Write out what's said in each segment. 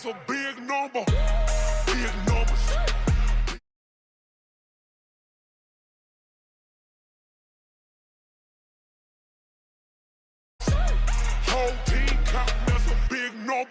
that's a big number. Big numbers. Whole team counting, that's a big number.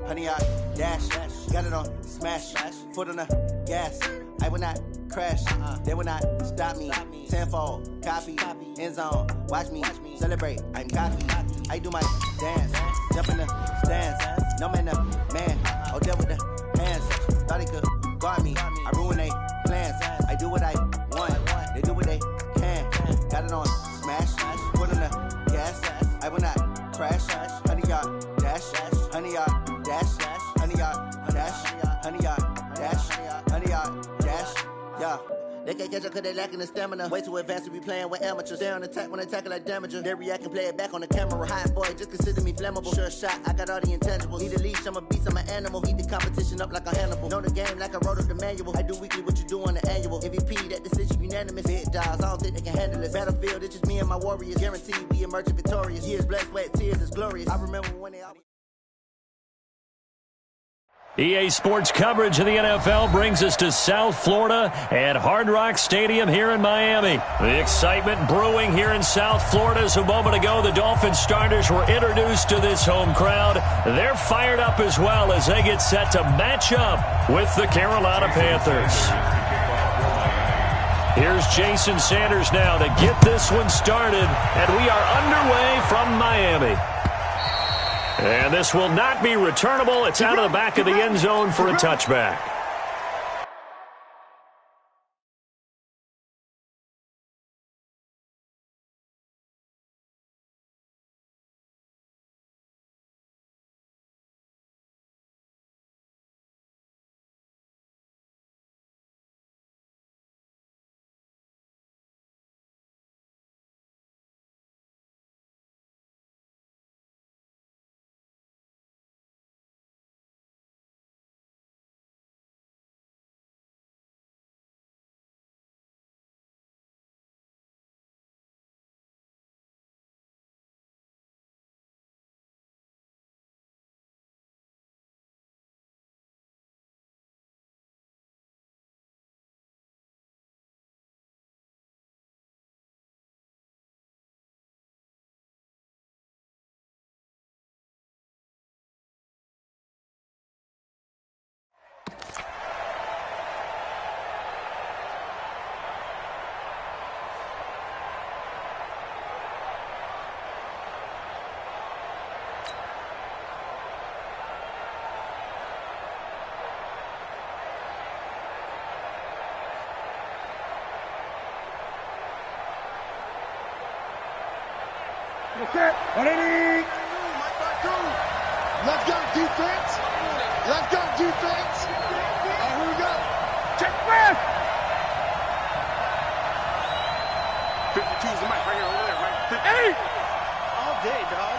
Honey, I dash, got it on smash, foot on the gas. I will not crash, they will not stop me. Tenfold, copy, end zone, watch me celebrate. I'm cocky, I do my dance, jump in the stands. No man, the man, oh there with the hands. Thought he could guard me, I ruin they plans. I do what I want, they do what they can. Got it on smash, foot on the gas. I will not crash, honey, y'all dash, honey, y'all dash, honey, y'all dash, honey, y'all dash, honey, y'all dash, yeah. They can't catch up cause they lacking the stamina. Way too advanced to be playing with amateurs. They on attack when they tackle like damager. They react and play it back on the camera. Hot boy, just consider me flammable. Sure shot, I got all the intangibles. Need a leash, I'm a beast, I'm an animal. Heat the competition up like a Hannibal. Know the game like I wrote up the manual. I do weekly what you do on the annual. MVP, that decision unanimous. Big dials, I don't think they can handle it. Battlefield, it's just me and my warriors. Guaranteed we emerge victorious. Years, blood, sweat, tears, it's glorious. I remember when they all... EA Sports coverage of the NFL brings us to South Florida at Hard Rock Stadium here in Miami. The excitement brewing here in South Florida as a moment ago the Dolphins starters were introduced to this home crowd. They're fired up as well as they get set to match up with the Carolina Panthers. Here's Jason Sanders now to get this one started, and we are underway from Miami. And this will not be returnable. It's out of the back of the end zone for a touchback. Left guard defense. Left guard defense. Here we go. Check left. 52 is the mic right here over there, right? 58. All day, dog.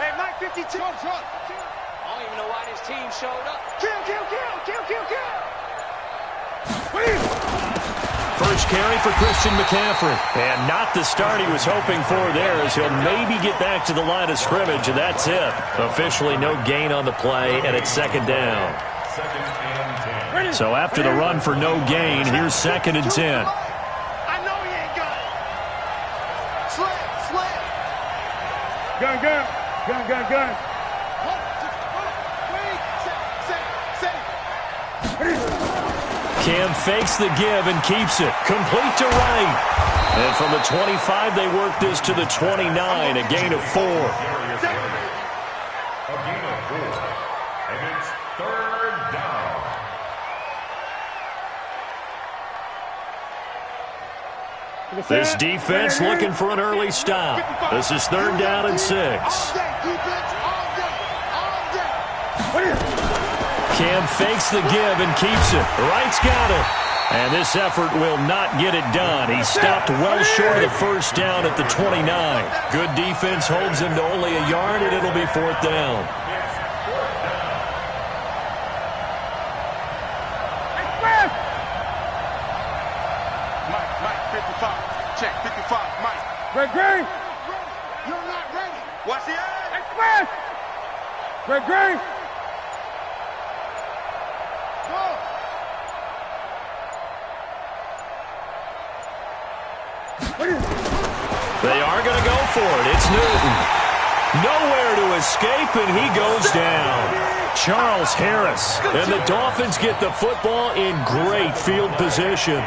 Hey, Mike 52. Truck. I don't even know why this team showed up. Kill. First carry for Christian McCaffrey. And not the start he was hoping for there, as he'll maybe get back to the line of scrimmage, and that's it. Officially no gain on the play, and it's second down. So after the run for no gain, here's 2nd and 10. I know he ain't got it. Slam. Gun. Cam fakes the give and keeps it. Complete to right. And from the 25, they work this to the 29, a gain of 4. A gain of 4. And it's 3rd down. This defense looking for an early stop. This is 3rd down and 6. Cam fakes the give and keeps it. Wright's got it. And this effort will not get it done. He stopped well short of the first down at the 29. Good defense holds him to only a yard, and it'll be 4th down. 55. Check, 55, Mike. Great. You're not ready. Watch the eye. Express. Great. Go. They are going to go for it. It's Newton. Nowhere to escape, and he goes down. Charles Harris. And the Dolphins get the football in great field position.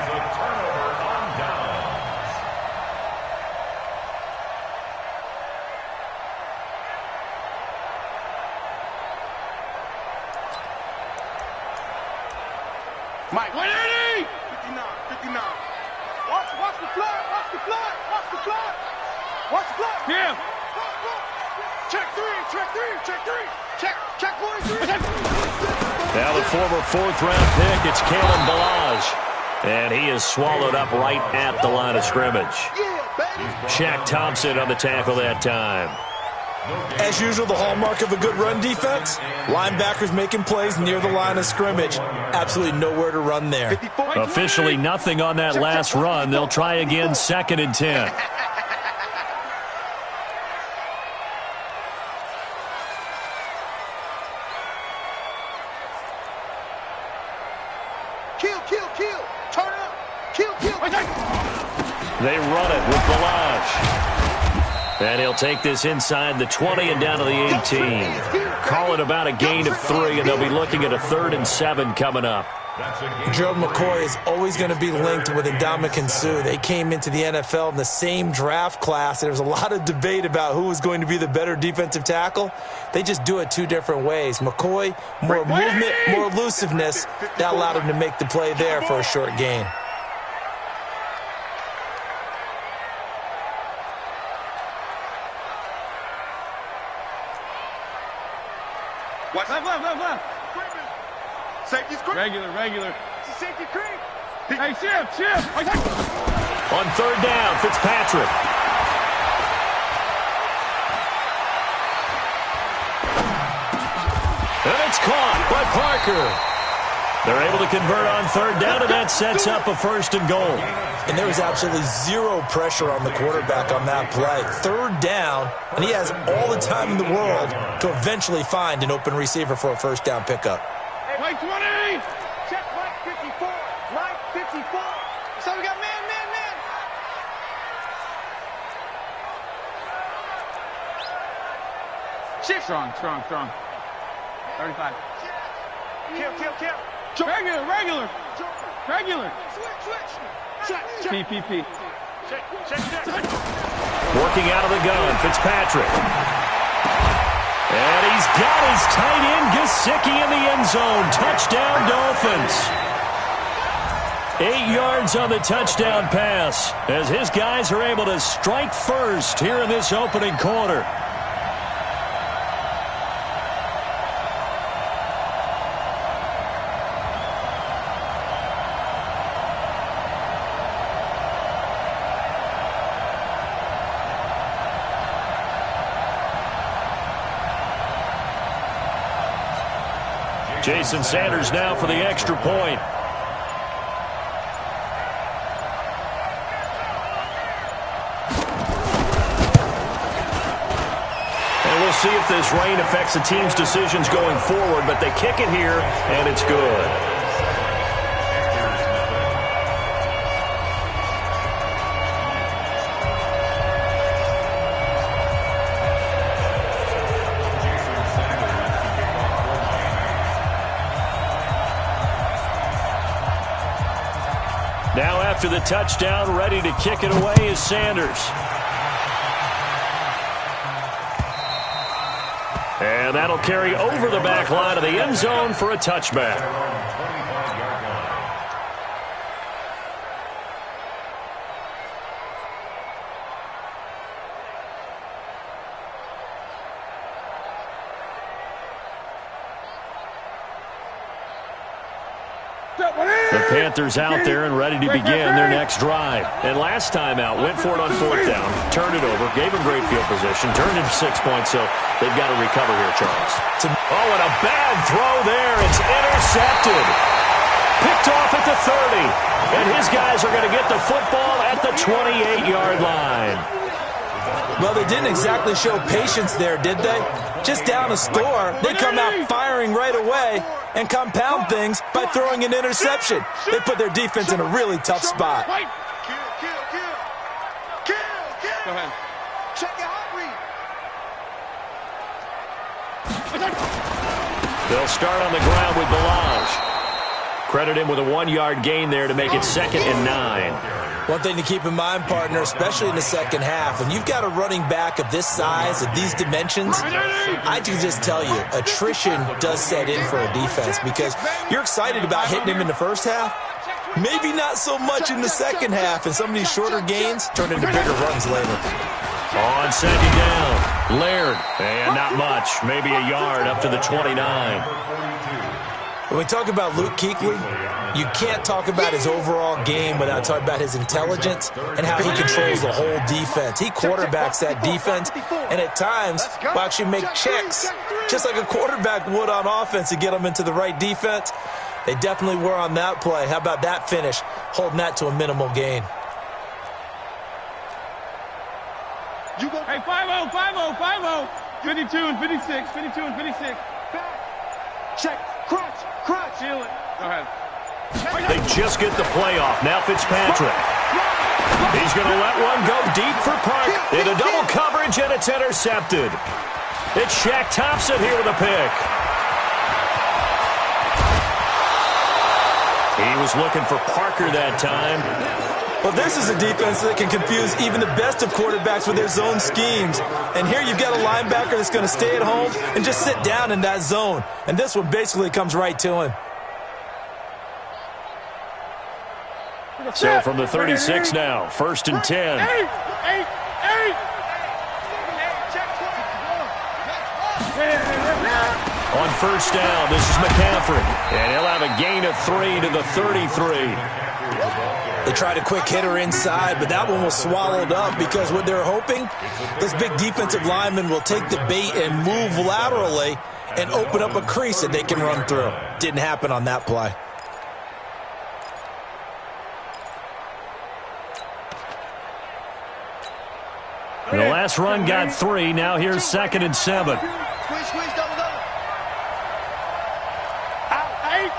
Mike, 180! 59. Watch the flag. Yeah. Check three. Check 43. Now the former fourth-round pick, it's Kalen Balaj. And he is swallowed up right at the line of scrimmage. Yeah, baby. Shaq Thompson on the tackle that time. As usual, the hallmark of a good run defense, linebackers making plays near the line of scrimmage. Absolutely nowhere to run there. Officially nothing on that last run. They'll try again, 2nd and 10. Kill. Turn it up. Kill. They run it with Balaj. And he'll take this inside the 20 and down to the 18. Call it about a gain of 3, and they'll be looking at a 3rd and 7 coming up. Gerald McCoy is always going to be linked with Ndamukong Suh. They came into the NFL in the same draft class. There was a lot of debate about who was going to be the better defensive tackle. They just do it 2 different ways. McCoy, more movement, more elusiveness. That allowed him to make the play there for a short gain. Watch left. Safety screen. Regular. It's a safety screen. Hey, shift. On 3rd down, Fitzpatrick. And it's caught by Parker. They're able to convert on 3rd down, and that sets up a 1st and goal. And there was absolutely zero pressure on the quarterback on that play. 3rd down, and he has all the time in the world to eventually find an open receiver for a 1st down pickup. Mike 20. Check Mike 54. Mike 54. So we got man. Shift. Strong. 35. Kill. Regular. Switch. Check. PPP. Check. Working out of the gun, Fitzpatrick. And he's got his tight end, Gesicki, in the end zone. Touchdown, Dolphins. 8 yards on the touchdown pass as his guys are able to strike first here in this opening quarter. Jason Sanders now for the extra point. And we'll see if this rain affects the team's decisions going forward, but they kick it here, and it's good. Now after the touchdown, ready to kick it away is Sanders. And that'll carry over the back line of the end zone for a touchback. The Panthers out there and ready to begin their next drive. And last time out, went for it on 4th down, turned it over, gave them great field position, turned into 6 points, so they've got to recover here, Charles. Oh, and a bad throw there. It's intercepted. Picked off at the 30. And his guys are going to get the football at the 28-yard line. Well, they didn't exactly show patience there, did they? Just down a score, they come out firing right away and compound things by throwing an interception. They put their defense in a really tough spot. Go ahead. Check your heart rate. They'll start on the ground with Balaj. Credit him with a 1-yard gain there to make it 2nd and 9. One thing to keep in mind, partner, especially in the second half, when you've got a running back of this size, of these dimensions, I can just tell you, attrition does set in for a defense because you're excited about hitting him in the first half. Maybe not so much in the second half, and some of these shorter gains turn into bigger runs later. On 2nd down, Laird, and not much, maybe a yard up to the 29. When we talk about Luke Kuechly, you can't talk about his overall game without talking about his intelligence and how he controls the whole defense. He quarterbacks that defense and at times will actually make checks just like a quarterback would on offense to get them into the right defense. They definitely were on that play. How about that finish, holding that to a minimal gain? Hey, 5-0, 5-0, 5-0. 52 and 56, 52 and 56. Check. Crunch. Feel it. Go ahead. They just get the play off. Now Fitzpatrick. He's going to let one go deep for Park. In a double coverage, and it's intercepted. It's Shaq Thompson here with a pick. He was looking for Parker that time. Well, this is a defense that can confuse even the best of quarterbacks with their zone schemes. And here you've got a linebacker that's going to stay at home and just sit down in that zone. And this one basically comes right to him. So from the 36 now, 1st and 10. On 1st down, this is McCaffrey. And he'll have a gain of 3 to the 33. They tried a quick hitter inside, but that one was swallowed up because what they're hoping, this big defensive lineman will take the bait and move laterally and open up a crease that they can run through. Didn't happen on that play. The last run got 3. Now here's 2nd and 7. Squeeze, double. Out. 8.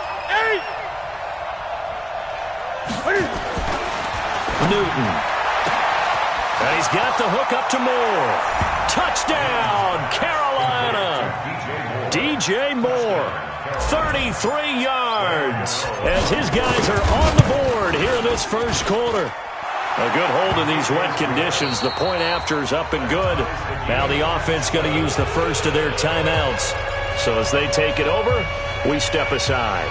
Newton. And he's got the hook up to Moore. Touchdown, Carolina. DJ Moore, 33 yards. As his guys are on the board here in this first quarter. A good hold in these wet conditions. The point after is up and good. Now the offense going to use the first of their timeouts. So as they take it over, we step aside.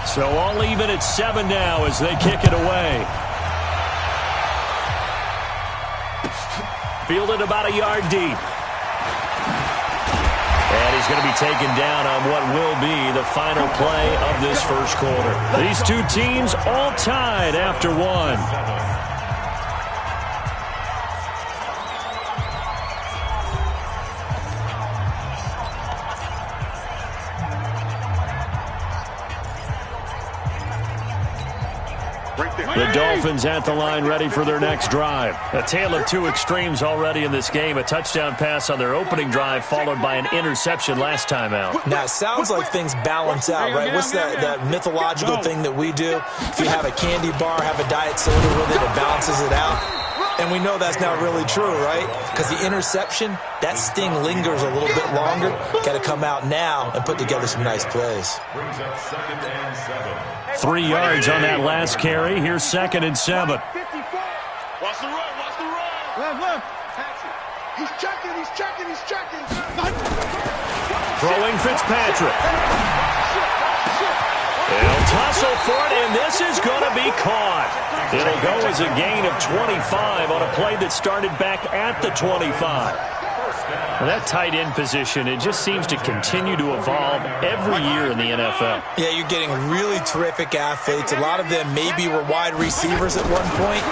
So all even at 7 now as they kick it away. Fielded about a yard deep. And he's going to be taken down on what will be the final play of this first quarter. These two teams all tied after 1. The Dolphins at the line ready for their next drive. A tale of two extremes already in this game. A touchdown pass on their opening drive followed by an interception last time out. Now, it sounds like things balance out, right? What's that mythological thing that we do? If you have a candy bar, have a diet soda with it, it balances it out. And we know that's not really true, right? Because the interception, that sting lingers a little bit longer. Got to come out now and put together some nice plays. 3 yards on that last carry. Here's 2nd and 7. Watch the run. Left. He's checking. Throwing Fitzpatrick. They'll tussle for it, and this is going to be caught. It'll go as a gain of 25 on a play that started back at the 25. Well, that tight end position, it just seems to continue to evolve every year in the NFL. Yeah, you're getting really terrific athletes. A lot of them maybe were wide receivers at one point.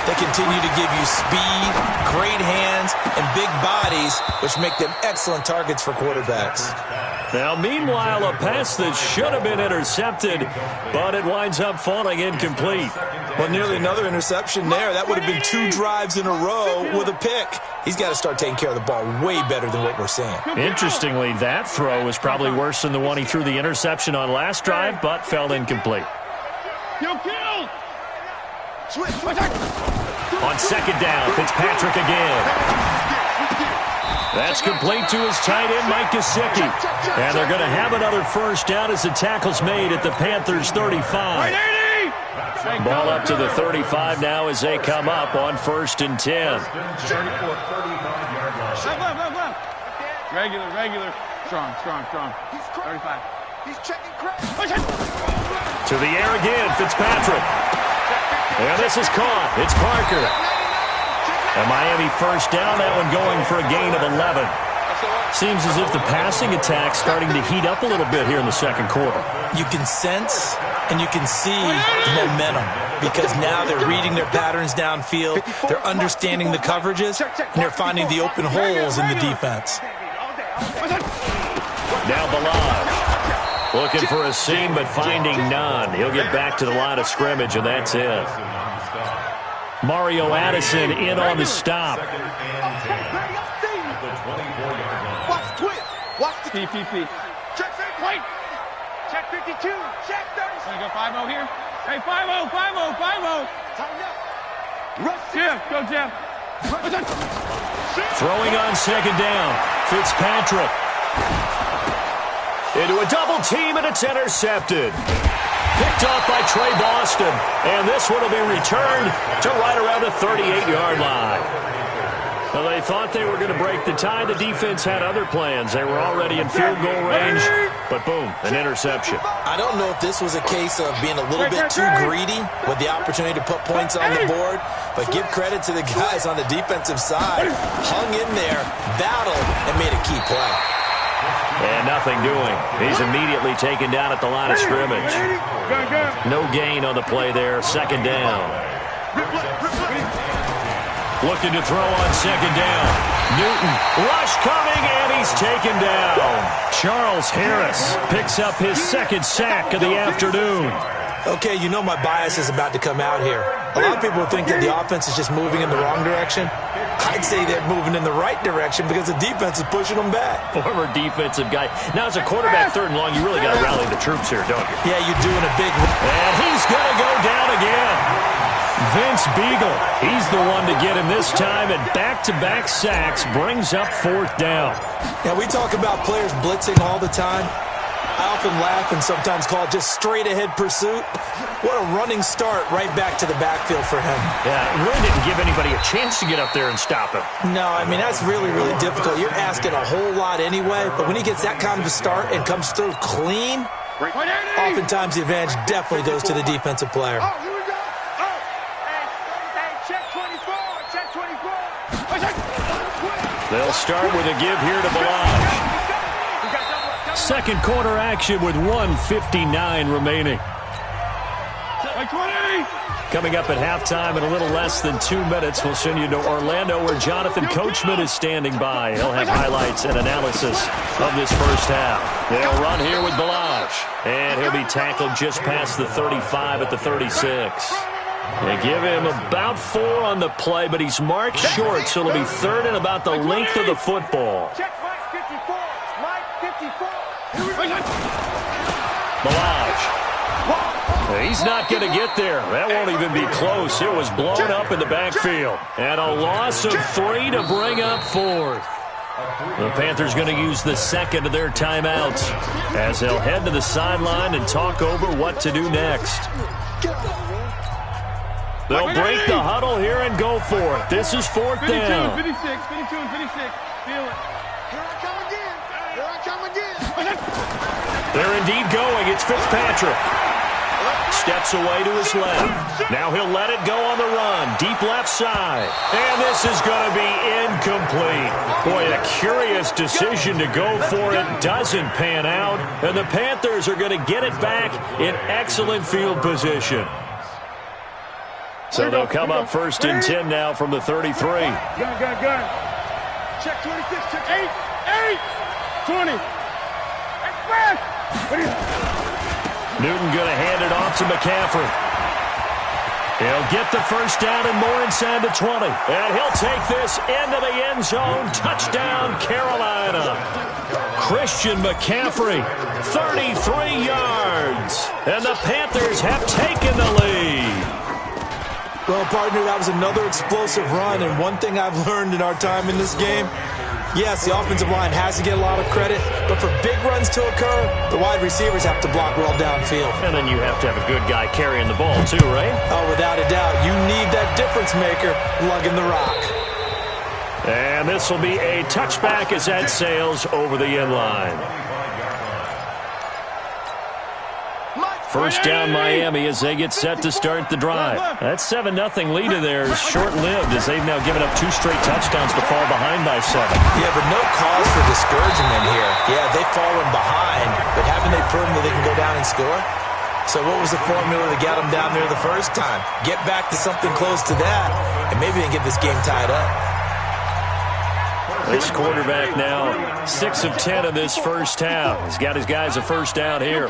They continue to give you speed, great hands, and big bodies, which make them excellent targets for quarterbacks. Now, meanwhile, a pass that should have been intercepted, but it winds up falling incomplete. Well, nearly another interception there. That would have been 2 drives in a row with a pick. He's got to start taking care of the ball way better than what we're seeing. Interestingly, that throw was probably worse than the one he threw the interception on last drive, but fell incomplete. On second down, Fitzpatrick again. That's complete to his tight end, Mike Gesicki. And they're going to have another first down as the tackle's made at the Panthers' 35. Ball up to the 35 now as they come up on 1st and 10. Regular. Strong. 35. He's checking crack. To the air again, Fitzpatrick. And this is caught. It's Parker. And Miami first down, that one going for a gain of 11. Seems as if the passing attack's starting to heat up a little bit here in the second quarter. You can sense and you can see the momentum because now they're reading their patterns downfield, they're understanding the coverages, and they're finding the open holes in the defense. Now Balaj looking for a seam but finding none. He'll get back to the line of scrimmage, and that's it. Mario Addison in on the stop. Watch twist. Watch the PPP. check. Wait. Check 52. Check 30. Want to go 5-0 here? Hey, 5-0. Tighten up. Rush. Jeff, go Jeff. Throwing on second down. Fitzpatrick. Into a double team, and it's intercepted. Picked off by Trey Boston, and this one will be returned to right around the 38-yard line. Well, they thought they were going to break the tie. The defense had other plans. They were already in field goal range, but boom, an interception. I don't know if this was a case of being a little bit too greedy with the opportunity to put points on the board, but give credit to the guys on the defensive side. Hung in there, battled, and made a key play. And nothing doing. He's immediately taken down at the line of scrimmage. No gain on the play there. Second down. Looking to throw on second down. Newton. Rush coming, and he's taken down. Charles Harris picks up his second sack of the afternoon. Okay, you know my bias is about to come out here. A lot of people think that the offense is just moving in the wrong direction. I'd say they're moving in the right direction because the defense is pushing them back. Former defensive guy. Now, as a quarterback, 3rd and long, you really got to rally the troops here, don't you? Yeah, you're doing a big... And he's going to go down again. Vince Beagle, he's the one to get him this time, and back-to-back sacks brings up 4th down. Now, we talk about players blitzing all the time. I often laugh and sometimes call it just straight-ahead pursuit. What a running start right back to the backfield for him. Yeah, it really didn't give anybody a chance to get up there and stop him. No, I mean, that's really, really difficult. You're asking a whole lot anyway, but when he gets that kind of a start and comes through clean, oftentimes the advantage definitely goes to the defensive player. Oh, here we go. Oh, hey, check 24. Check 24. They'll start with a give here to Balaj. Second quarter action with 1:59 remaining. Coming up at halftime in a little less than 2 minutes, we'll send you to Orlando where Jonathan Coachman is standing by. He'll have highlights and analysis of this first half. They'll run here with Balaj, and he'll be tackled just past the 35 at the 36. They give him about 4 on the play, but he's marked short, so it'll be 3rd and about the length of the football. Check Mike 54. Mike 54. Balaj. He's not going to get there. That won't even be close. It was blown up in the backfield. And a loss of 3 to bring up 4th. The Panthers going to use the second of their timeouts as they'll head to the sideline and talk over what to do next. They'll break the huddle here and go for it. This is 4th down. 52 and 56. Feel it. Here I come again. They're indeed going. It's Fitzpatrick. Steps away to his left. Now he'll let it go on the run. Deep left side. And this is going to be incomplete. Boy, a curious decision to go for it. Doesn't pan out. And the Panthers are going to get it back in excellent field position. So they'll come up first and 10 now from the 33. Gun. Check 26, check 8, 20. Express! Newton going to hand it off to McCaffrey. He'll get the first down and more inside the 20. And he'll take this into the end zone. Touchdown, Carolina. Christian McCaffrey, 33 yards. And the Panthers have taken the lead. Well, partner, that was another explosive run, and one thing I've learned in our time in this game, yes, the offensive line has to get a lot of credit, but for big runs to occur, the wide receivers have to block well downfield. And then you have to have a good guy carrying the ball too, right? Oh, without a doubt. You need that difference maker lugging the rock. And this will be a touchback as that sails over the end line. First down Miami as they get set to start the drive. That 7-0 lead of theirs is short-lived as they've now given up 2 straight touchdowns to fall behind by 7. Yeah, but no cause for discouragement here. Yeah, they've fallen behind, but haven't they proven that they can go down and score? So what was the formula to get them down there the first time? Get back to something close to that, and maybe they can get this game tied up. This quarterback now 6 of 10 in this first half. He's got his guys a first down here.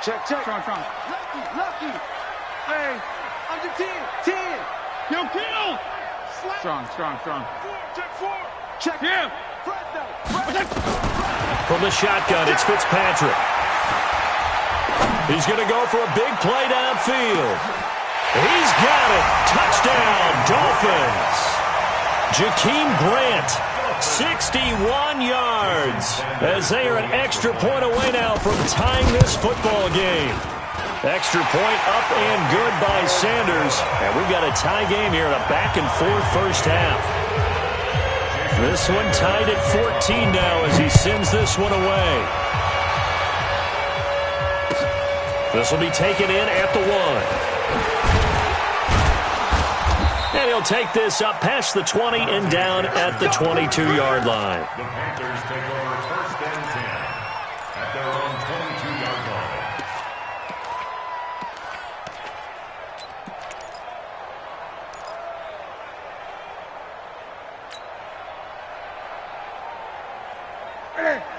Check. Lucky. Hey, under 10. Yo, kill. Strong. Check 4. Check him. From the shotgun, it's Fitzpatrick. He's going to go for a big play downfield. He's got it. Touchdown, Dolphins. Jakeem Grant, 61 yards, as they are an extra point away now from tying this football game. Extra point up and good by Sanders. And we've got a tie game here in a back-and-forth first half. This one tied at 14 now as he sends this one away. This will be taken in at the 1. And he'll take this up past the 20 and down at the 22-yard line. The Panthers take over first and 10 at their own 22-yard line.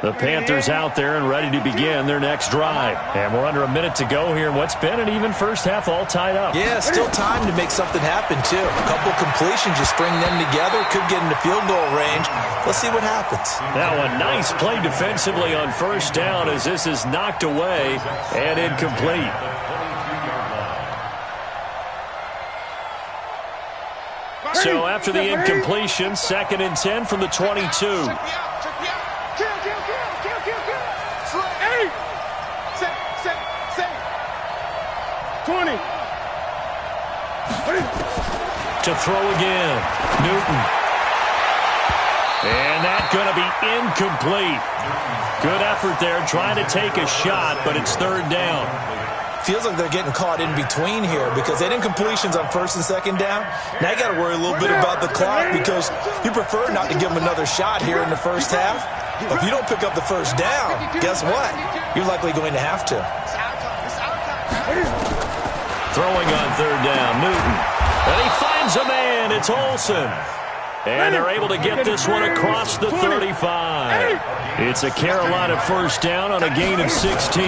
The Panthers out there and ready to begin their next drive. And we're under a minute to go here in what's been an even first half, all tied up. Yeah, still time to make something happen, too. A couple completions, just string them together, could get into field goal range. Let's see what happens. Now a nice play defensively on first down as this is knocked away and incomplete. So after the incompletion, 2nd and 10 from the 22. 20. To throw again. Newton. And that's going to be incomplete. Good effort there trying to take a shot, but it's 3rd down. Feels like they're getting caught in between here because they had incompletions on 1st and 2nd down. Now you got to worry a little bit about the clock because you prefer not to give them another shot here in the first half. But if you don't pick up the first down, guess what? You're likely going to have to. Throwing on 3rd down, Newton. And he finds a man. It's Olsen. And they're able to get this one across the 35. It's a Carolina first down on a gain of 16.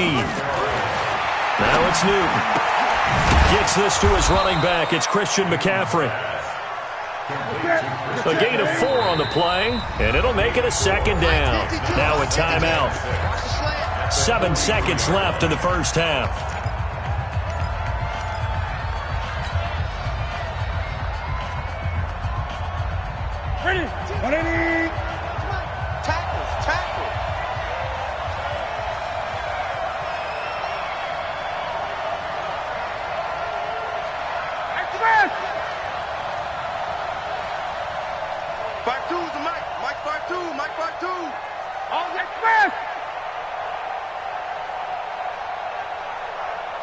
Now it's Newton. Gets this to his running back. It's Christian McCaffrey. A gain of 4 on the play, and it'll make it a 2nd down. Now a timeout. 7 seconds left in the first half.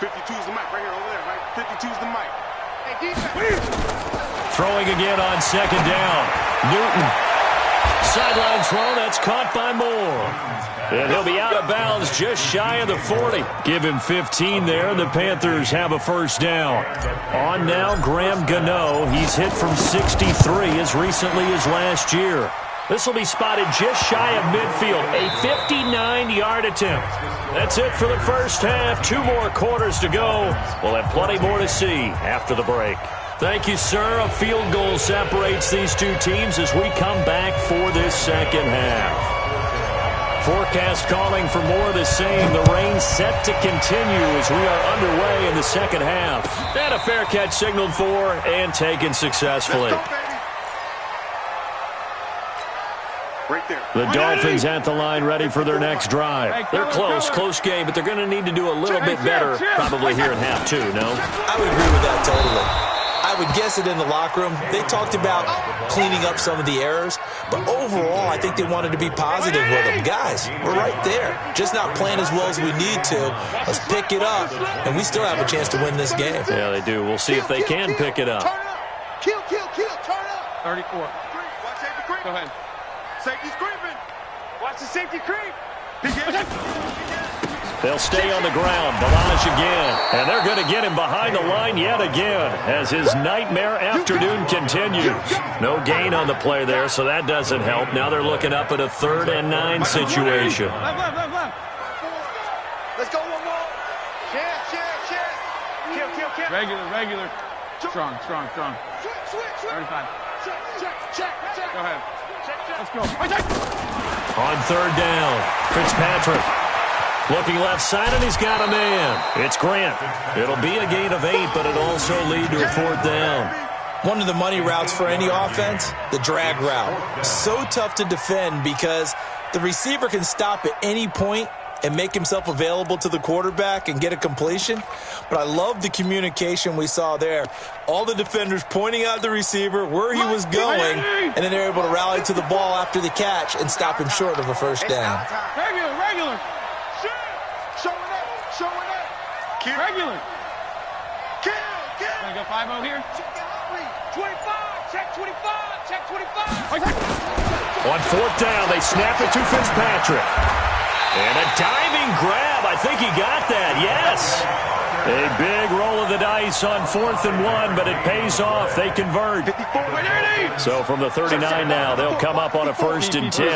52's the mic right here, over there, right? 52's the mic. Hey, defense. Throwing again on second down. Newton. Sideline throw, that's caught by Moore. And he'll be out of bounds just shy of the 40. Give him 15 there, and the Panthers have a first down. On now, Graham Gano. He's hit from 63 as recently as last year. This will be spotted just shy of midfield. A 59-yard attempt. That's it for the first half. 2 more quarters to go. We'll have plenty more to see after the break. Thank you, sir. A field goal separates these two teams as we come back for this second half. Forecast calling for more of the same. The rain set to continue as we are underway in the second half. And a fair catch signaled for and taken successfully. Right there. The Dolphins at the line ready for their next drive. They're close game, but they're going to need to do a little bit better probably here in half 2, no? I would agree with that totally. I would guess it in the locker room. They talked about cleaning up some of the errors, but overall, I think they wanted to be positive with them. Guys, we're right there. Just not playing as well as we need to. Let's pick it up, and we still have a chance to win this game. Yeah, they do. We'll see if they can pick it up. Turn up. Kill, turn up. 34. Watch safety creep. Go ahead. Safety's creeping. Watch the safety creep. They'll stay on the ground. Balaj again. And they're going to get him behind the line yet again as his nightmare afternoon continues. No gain on the play there, so that doesn't help. Now they're looking up at a 3rd and 9 situation. Left. Let's go one more. Kill. Regular. Strong. Switch. 35. Check. Go ahead. Let's go. On 3rd down, Fitzpatrick. Looking left side, and he's got a man. It's Grant. It'll be a gain of 8, but it'll also lead to a 4th down. One of the money routes for any offense, the drag route. So tough to defend because the receiver can stop at any point and make himself available to the quarterback and get a completion. But I love the communication we saw there. All the defenders pointing out the receiver, where he was going, and then they're able to rally to the ball after the catch and stop him short of a first down. Regular. Showing up. Kill. Regular. Kill. Gonna go 5-0 here. 25. Check 25. On 4th down, they snap it to Fitzpatrick. And a diving grab. I think he got that. Yes. A big roll of the dice on 4th and 1, but it pays off. They convert. So from the 39 now, they'll come up on a 1st and 10.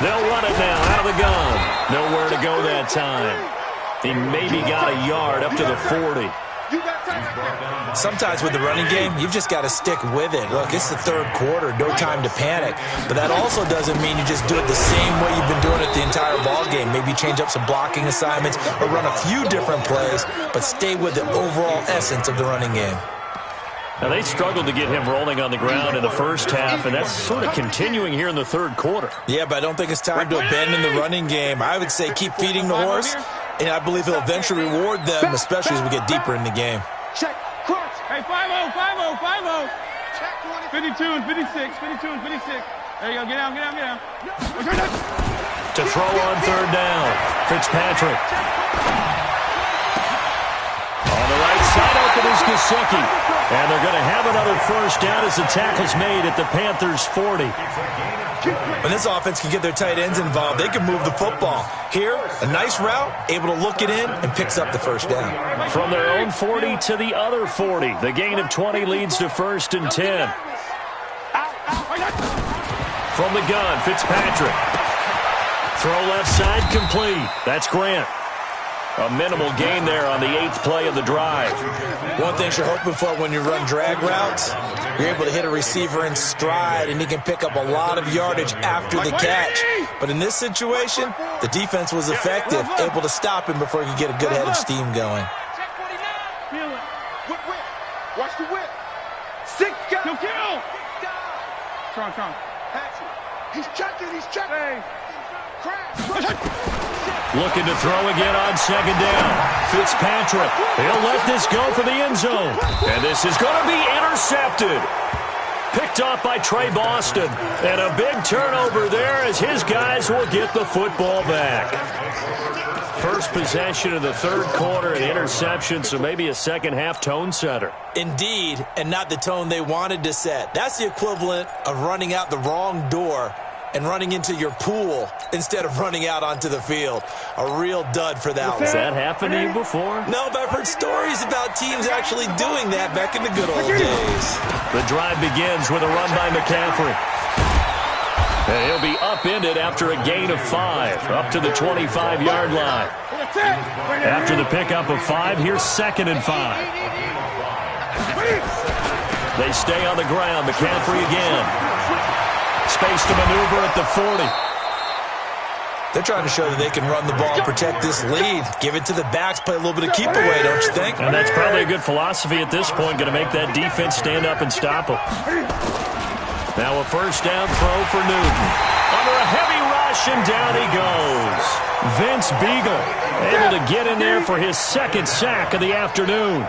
They'll run it now out of the gun. Nowhere to go that time. He maybe got a yard up to the 40. Sometimes with the running game, you've just got to stick with it. Look, it's the 3rd quarter, no time to panic. But that also doesn't mean you just do it the same way you've been doing it the entire ball game. Maybe change up some blocking assignments or run a few different plays, but stay with the overall essence of the running game. Now, they struggled to get him rolling on the ground in the first half, and that's sort of continuing here in the 3rd quarter. Yeah, but I don't think it's time to abandon the running game. I would say keep feeding the horse, and I believe he'll eventually reward them, especially as we get deeper in the game. Check. Crunch. Hey, 5-0. 52 and 56. There you go. Get down. To throw on 3rd down, Fitzpatrick. On the right side, open is Gesicki. And they're going to have another first down as the tackle's made at the Panthers' 40. When this offense can get their tight ends involved, they can move the football. Here, a nice route, able to look it in, and picks up the first down. From their own 40 to the other 40. The gain of 20 leads to 1st and 10. From the gun, Fitzpatrick. Throw left side complete. That's Grant. A minimal gain there on the 8th play of the drive. One thing you're hoping for when you run drag routes, you're able to hit a receiver in stride, and he can pick up a lot of yardage after the catch. But in this situation, the defense was effective, able to stop him before he could get a good head of steam going. Whip. Watch the whip. Stick. Kill. Strong. He's checking. Looking to throw again on 2nd down. Fitzpatrick. He'll let this go for the end zone. And this is going to be intercepted. Picked off by Trey Boston. And a big turnover there as his guys will get the football back. First possession of the third quarter, an interception, so maybe a second-half tone setter. Indeed, and not the tone they wanted to set. That's the equivalent of running out the wrong door and running into your pool instead of running out onto the field. A real dud for that one. Has that happened to you before? No, but I've heard stories about teams actually doing that back in the good old days. The drive begins with a run by McCaffrey. And he'll be upended after a gain of 5, up to the 25-yard line. After the pickup of 5, here's 2nd and 5. They stay on the ground. McCaffrey again. Space to maneuver at the 40. They're trying to show that they can run the ball and protect this lead. Give it to the backs, play a little bit of keep away, don't you think? And that's probably a good philosophy at this point, going to make that defense stand up and stop them. Now a first down throw for Newton. Under a heavy rush, and down he goes. Vince Beagle able to get in there for his 2nd sack of the afternoon.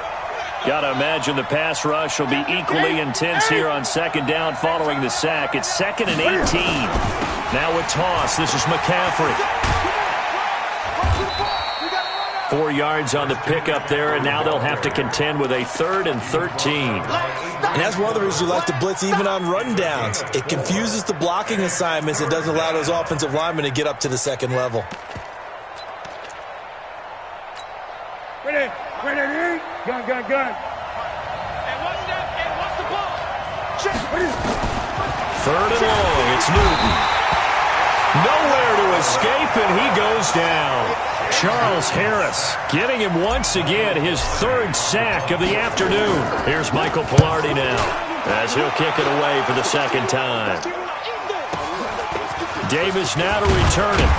Got to imagine the pass rush will be equally intense here on 2nd down following the sack. It's 2nd and 18. Now a toss. This is McCaffrey. 4 yards on the pickup there, and now they'll have to contend with a 3rd and 13. And that's one of the reasons you like to blitz even on rundowns. It confuses the blocking assignments. It doesn't allow those offensive linemen to get up to the 2nd level. Ready, gun. And what's the ball? 3rd and long. It's Newton. Nowhere to escape, and he goes down. Charles Harris getting him once again his 3rd sack of the afternoon. Here's Michael Pilardi now as he'll kick it away for the 2nd time. Davis now to return it.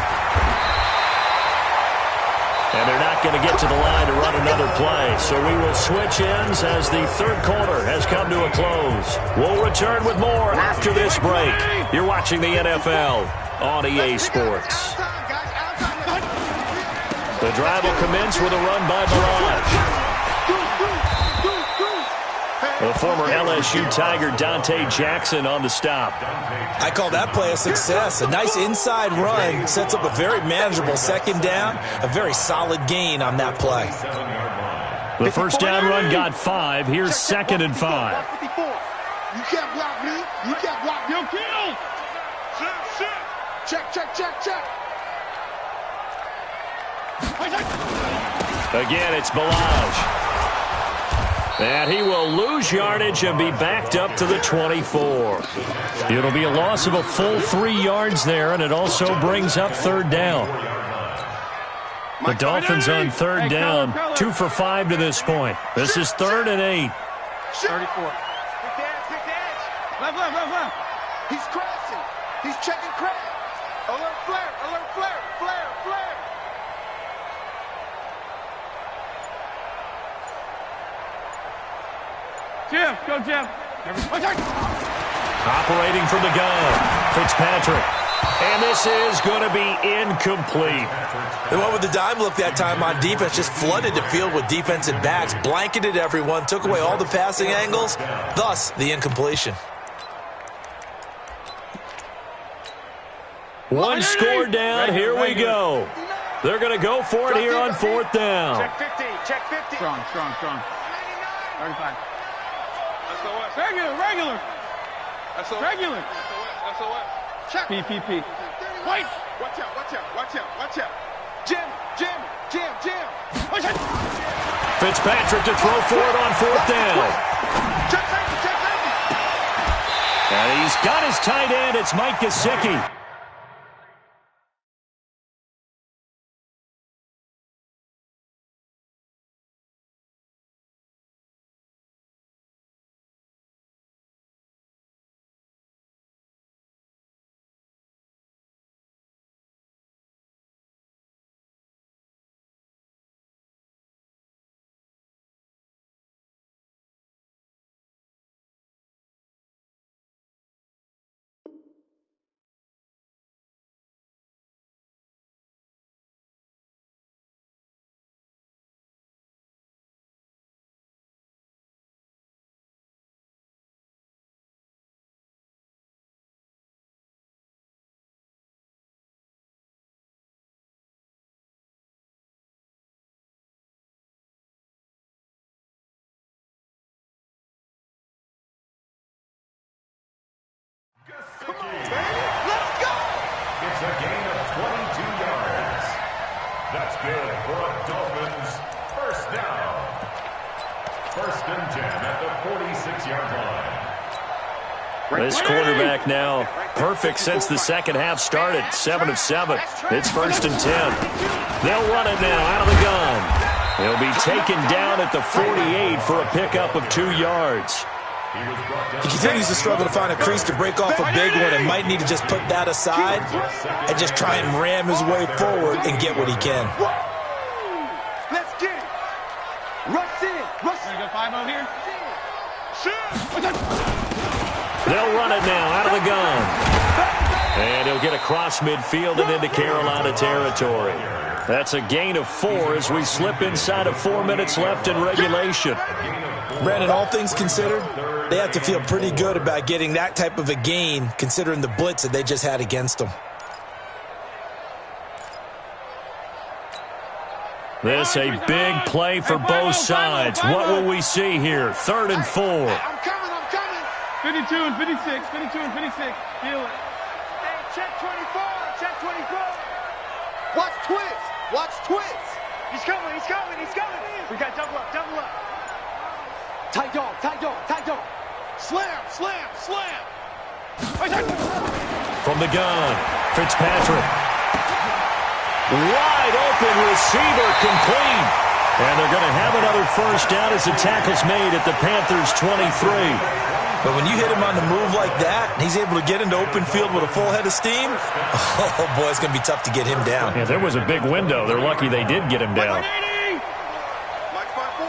And they're not going to get to the line to run another play. So we will switch ends as the 3rd quarter has come to a close. We'll return with more after this break. You're watching the NFL on EA Sports. The drive will commence with a run by Barrage. The former LSU Tiger Dante Jackson on the stop. I call that play a success. A nice inside run sets up a very manageable 2nd down. A very solid gain on that play. The first down run got 5. Here's 2nd and 5. You can't block me. You can't block me. You kill. Check. Again, it's Balaj. And he will lose yardage and be backed up to the 24. It'll be a loss of a full 3 yards there, and it also brings up 3rd down. The Dolphins on 3rd down, 2 for 5 to this point. This is 3rd and 8. 34. Left. He's crashing. He's checking crash. Alert flare. Jim, go Jim. Operating from the gun, Fitzpatrick. And this is going to be incomplete. They went with the dime look that time on defense, just flooded the field with defensive backs, blanketed everyone, took away all the passing angles, thus the incompletion. One score down, here we go. They're going to go for it here on 4th down. Check 50. Strong. 35. Regular. Regular. Check. PPP. Wait. Watch out. Jim. Fitzpatrick to throw for it on 4th down. Check safety. And he's got his tight end. It's Mike Gesicki. That's a gain of 22 yards. That's good for a Dolphins first down. First and 10 at the 46-yard line. This quarterback now perfect since the second half started. 7 of 7. It's first and 10. They'll run it now out of the gun. He'll be taken down at the 48 for a pickup of 2 yards. He continues to struggle to find a crease to break off a big one and might need to just put that aside and just try and ram his way forward and get what he can. Let's get it. Rush in. Rush in. Go 5-0 here. They'll run it now out of the gun. And he'll get across midfield and into Carolina territory. That's a gain of 4 as we slip inside of 4 minutes left in regulation. Brandon, all things considered, they have to feel pretty good about getting that type of a gain considering the blitz that they just had against them. This a big play for both sides. What will we see here? 3rd and 4. I'm coming. 52 and 56. 52 and 56. Feel it. Hey, check 24. Check 24. Watch twist. He's coming. We got double up. Tight dog. Slam. From the gun, Fitzpatrick. Wide open receiver complete. And they're going to have another first down as the tackle's made at the Panthers' 23. But when you hit him on the move like that, and he's able to get into open field with a full head of steam, oh, boy, it's going to be tough to get him down. Yeah, there was a big window. They're lucky they did get him down. Mike 5-4.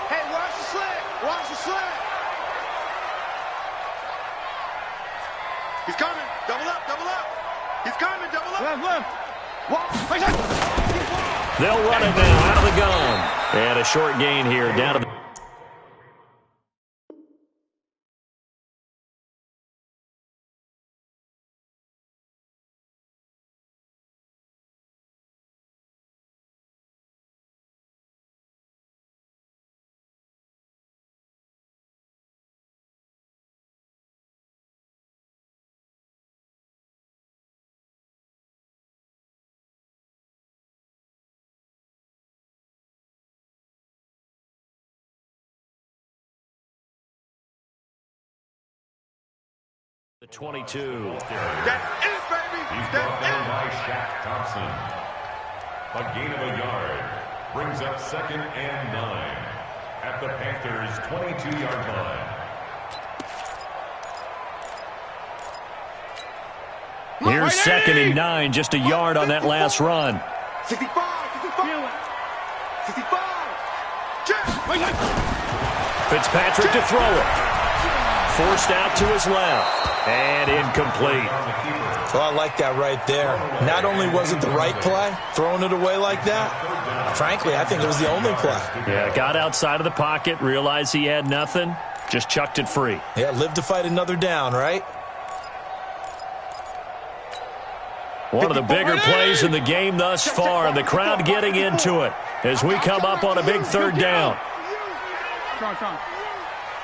Hey, watch the slant. He's coming. Double up. He's coming. Double up. Left. They'll run it now out of the gun. And a short gain here down to the... The 22. That's it, baby. He's brought down by Shaq Thompson. A gain of a yard brings up 2nd and 9 at the Panthers' 22-yard line. Here's 2nd and 9, just a yard on that last run. 65. Fitzpatrick to throw it. Forced out to his left. And incomplete. Well, I like that right there. Not only was it the right play, throwing it away like that, frankly, I think it was the only play. Yeah, got outside of the pocket, realized he had nothing, just chucked it free. Yeah, live to fight another down, right? One of the bigger plays in the game thus far, and the crowd getting into it as we come up on a big 3rd down. Strong.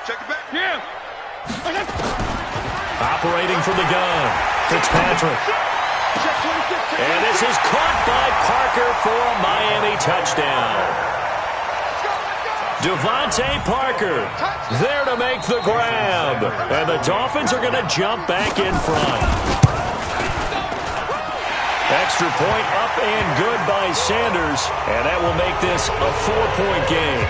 Check it back. Yeah. Operating from the gun, Fitzpatrick. And this is caught by Parker for a Miami touchdown. Devontae Parker there to make the grab. And the Dolphins are going to jump back in front. Extra point up and good by Sanders. And that will make this a 4-point game.